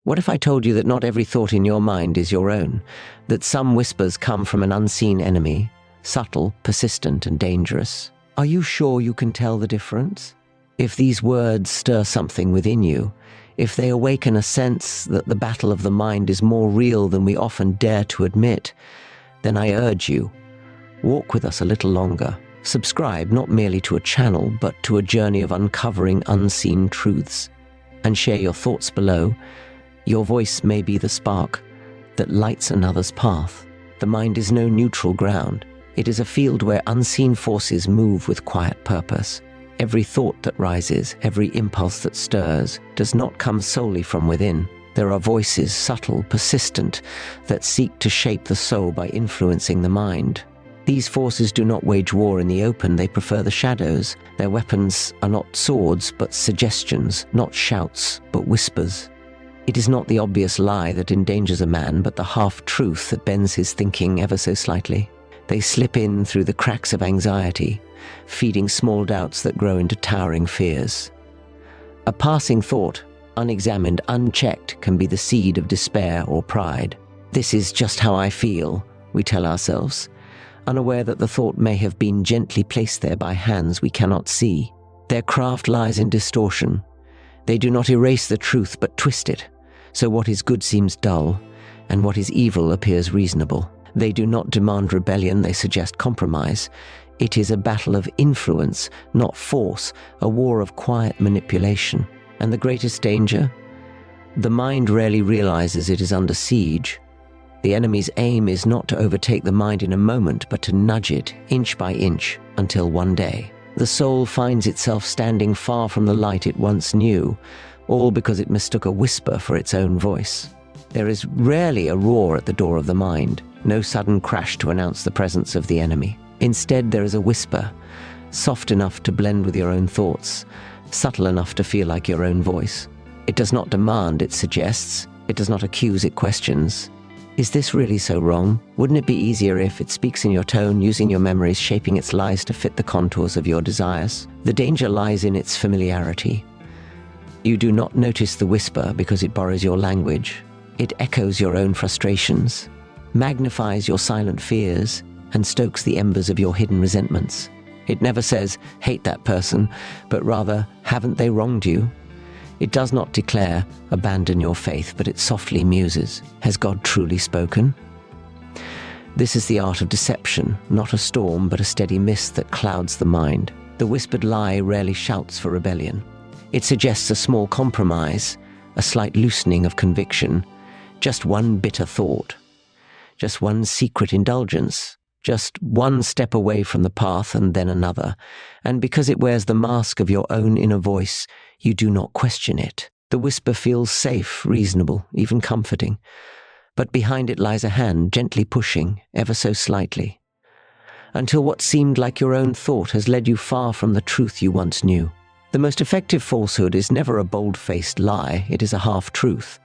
What if I told you that not every thought in your mind is your own, that some whispers come from an unseen enemy, subtle, persistent, and dangerous? Are you sure you can tell the difference? If these words stir something within you, if they awaken a sense that the battle of the mind is more real than we often dare to admit, then I urge you, walk with us a little longer. Subscribe not merely to a channel, but to a journey of uncovering unseen truths. And share your thoughts below. Your voice may be the spark that lights another's path. The mind is no neutral ground. It is a field where unseen forces move with quiet purpose. Every thought that rises, every impulse that stirs, does not come solely from within. There are voices, subtle, persistent, that seek to shape the soul by influencing the mind. These forces do not wage war in the open, they prefer the shadows. Their weapons are not swords, but suggestions, not shouts, but whispers. It is not the obvious lie that endangers a man, but the half-truth that bends his thinking ever so slightly. They slip in through the cracks of anxiety, feeding small doubts that grow into towering fears. A passing thought, unexamined, unchecked, can be the seed of despair or pride. This is just how I feel, we tell ourselves, unaware that the thought may have been gently placed there by hands we cannot see. Their craft lies in distortion. They do not erase the truth but twist it, so what is good seems dull, and what is evil appears reasonable. They do not demand rebellion, they suggest compromise. It is a battle of influence, not force, a war of quiet manipulation. And the greatest danger? The mind rarely realizes it is under siege. The enemy's aim is not to overtake the mind in a moment, but to nudge it, inch by inch, until one day the soul finds itself standing far from the light it once knew, all because it mistook a whisper for its own voice. There is rarely a roar at the door of the mind, no sudden crash to announce the presence of the enemy. Instead, there is a whisper, soft enough to blend with your own thoughts, subtle enough to feel like your own voice. It does not demand, it suggests. It does not accuse, it questions. Is this really so wrong? Wouldn't it be easier if it speaks in your tone, using your memories, shaping its lies to fit the contours of your desires? The danger lies in its familiarity. You do not notice the whisper because it borrows your language. It echoes your own frustrations, magnifies your silent fears, and stokes the embers of your hidden resentments. It never says, hate that person, but rather, haven't they wronged you? It does not declare, abandon your faith, but it softly muses, has God truly spoken? This is the art of deception, not a storm, but a steady mist that clouds the mind. The whispered lie rarely shouts for rebellion. It suggests a small compromise, a slight loosening of conviction, just one bitter thought, just one secret indulgence, just one step away from the path and then another. And because it wears the mask of your own inner voice, you do not question it. The whisper feels safe, reasonable, even comforting. But behind it lies a hand gently pushing, ever so slightly, until what seemed like your own thought has led you far from the truth you once knew. The most effective falsehood is never a bold-faced lie, it is a half-truth.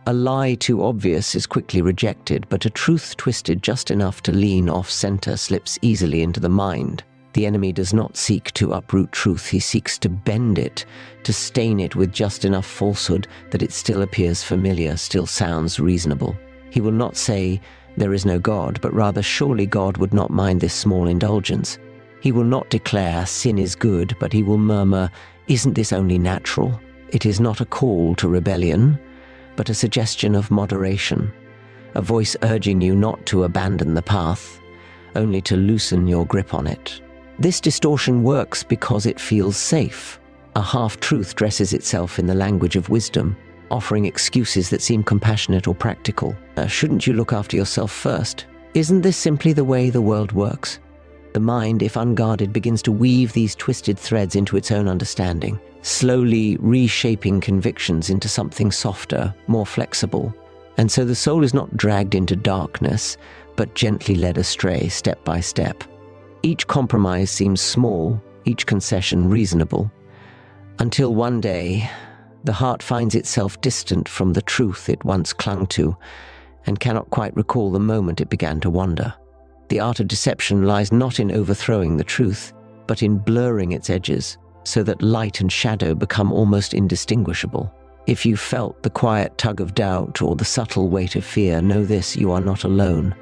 A lie too obvious is quickly rejected, but a truth twisted just enough to lean off-center slips easily into the mind. The enemy does not seek to uproot truth, he seeks to bend it, to stain it with just enough falsehood that it still appears familiar, still sounds reasonable. He will not say, there is no God, but rather, surely God would not mind this small indulgence. He will not declare, sin is good, but he will murmur, isn't this only natural? It is not a call to rebellion, but a suggestion of moderation, a voice urging you not to abandon the path, only to loosen your grip on it. This distortion works because it feels safe. A half-truth dresses itself in the language of wisdom, offering excuses that seem compassionate or practical. Shouldn't you look after yourself first? Isn't this simply the way the world works? The mind, if unguarded, begins to weave these twisted threads into its own understanding, slowly reshaping convictions into something softer, more flexible. And so the soul is not dragged into darkness, but gently led astray step by step. Each compromise seems small, each concession reasonable, until one day the heart finds itself distant from the truth it once clung to and cannot quite recall the moment it began to wander. The art of deception lies not in overthrowing the truth, but in blurring its edges so that light and shadow become almost indistinguishable. If you felt the quiet tug of doubt or the subtle weight of fear, know this: you are not alone.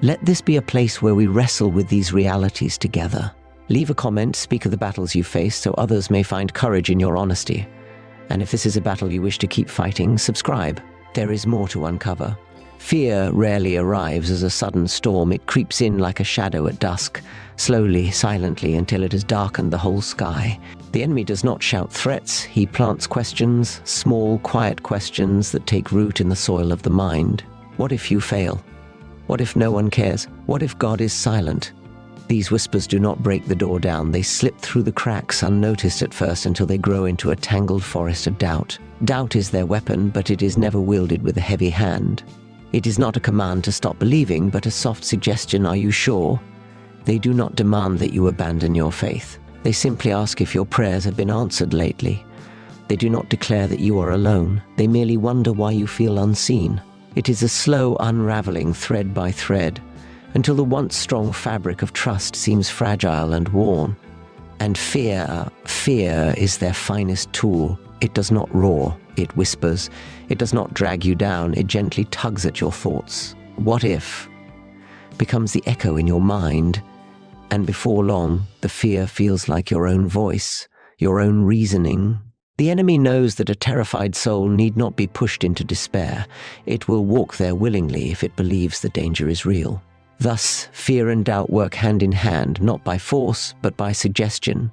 Let this be a place where we wrestle with these realities together. Leave a comment, speak of the battles you face, so others may find courage in your honesty. And if this is a battle you wish to keep fighting, subscribe. There is more to uncover. Fear rarely arrives as a sudden storm. It creeps in like a shadow at dusk, slowly, silently, until it has darkened the whole sky. The enemy does not shout threats. He plants questions, small, quiet questions that take root in the soil of the mind. What if you fail? What if no one cares? What if God is silent? These whispers do not break the door down. They slip through the cracks, unnoticed at first, until they grow into a tangled forest of doubt. Doubt is their weapon, but it is never wielded with a heavy hand. It is not a command to stop believing, but a soft suggestion: are you sure? They do not demand that you abandon your faith. They simply ask if your prayers have been answered lately. They do not declare that you are alone. They merely wonder why you feel unseen. It is a slow unraveling, thread by thread, until the once strong fabric of trust seems fragile and worn. And fear is their finest tool. It does not roar, it whispers. It does not drag you down, it gently tugs at your thoughts. What if becomes the echo in your mind, and before long, the fear feels like your own voice, your own reasoning. The enemy knows that a terrified soul need not be pushed into despair. It will walk there willingly if it believes the danger is real. Thus, fear and doubt work hand in hand, not by force, but by suggestion,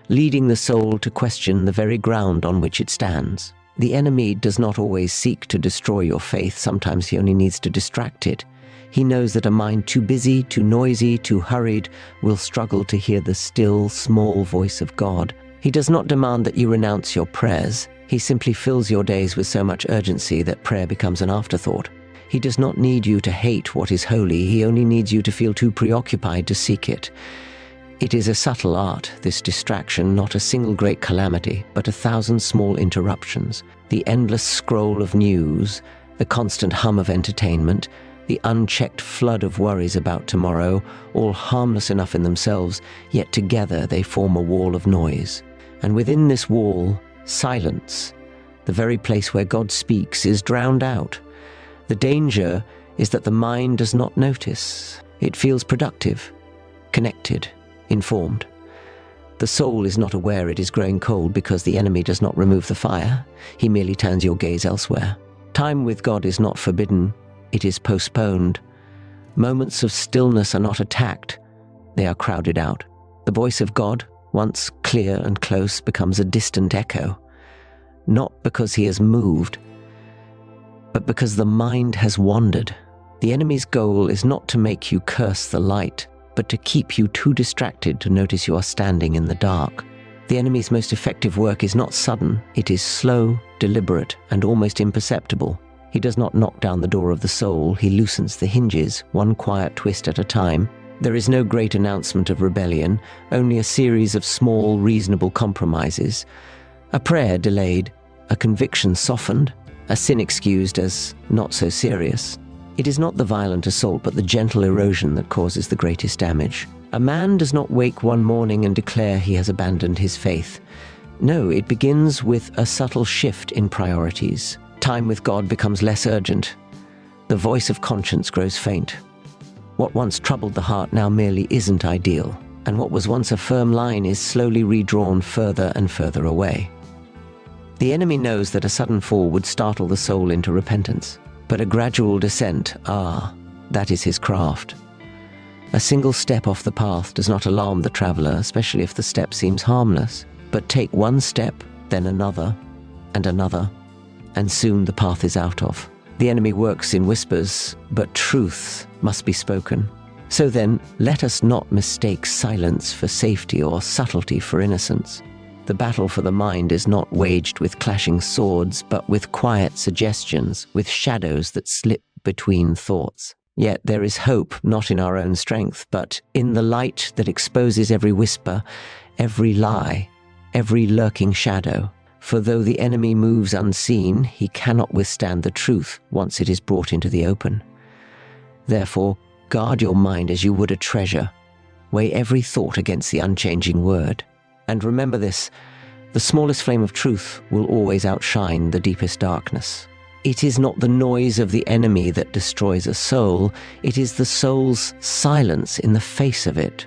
leading the soul to question the very ground on which it stands. The enemy does not always seek to destroy your faith. Sometimes he only needs to distract it. He knows that a mind too busy, too noisy, too hurried will struggle to hear the still, small voice of God. He does not demand that you renounce your prayers. He simply fills your days with so much urgency that prayer becomes an afterthought. He does not need you to hate what is holy. He only needs you to feel too preoccupied to seek it. It is a subtle art, this distraction, not a single great calamity, but 1,000 small interruptions. The endless scroll of news, the constant hum of entertainment, the unchecked flood of worries about tomorrow, all harmless enough in themselves, yet together they form a wall of noise. And within this wall, silence, the very place where God speaks, is drowned out. The danger is that the mind does not notice. It feels productive, connected, informed. The soul is not aware it is growing cold because the enemy does not remove the fire. He merely turns your gaze elsewhere. Time with God is not forbidden. It is postponed. Moments of stillness are not attacked. They are crowded out. The voice of God, once clear and close, becomes a distant echo. Not because he has moved, but because the mind has wandered. The enemy's goal is not to make you curse the light, but to keep you too distracted to notice you are standing in the dark. The enemy's most effective work is not sudden. It is slow, deliberate, and almost imperceptible. He does not knock down the door of the soul. He loosens the hinges, one quiet twist at a time. There is no great announcement of rebellion, only a series of small, reasonable compromises. A prayer delayed, a conviction softened, a sin excused as not so serious. It is not the violent assault, but the gentle erosion that causes the greatest damage. A man does not wake one morning and declare he has abandoned his faith. No, it begins with a subtle shift in priorities. Time with God becomes less urgent. The voice of conscience grows faint. What once troubled the heart now merely isn't ideal, and what was once a firm line is slowly redrawn further and further away. The enemy knows that a sudden fall would startle the soul into repentance, but a gradual descent, that is his craft. A single step off the path does not alarm the traveler, especially if the step seems harmless. But take one step, then another, and soon the path is out of. The enemy works in whispers, but truth must be spoken. So then, let us not mistake silence for safety or subtlety for innocence. The battle for the mind is not waged with clashing swords, but with quiet suggestions, with shadows that slip between thoughts. Yet there is hope, not in our own strength, but in the light that exposes every whisper, every lie, every lurking shadow. For though the enemy moves unseen, he cannot withstand the truth once it is brought into the open. Therefore, guard your mind as you would a treasure. Weigh every thought against the unchanging word. And remember this, The smallest flame of truth will always outshine the deepest darkness. It is not the noise of the enemy that destroys a soul, it is the soul's silence in the face of it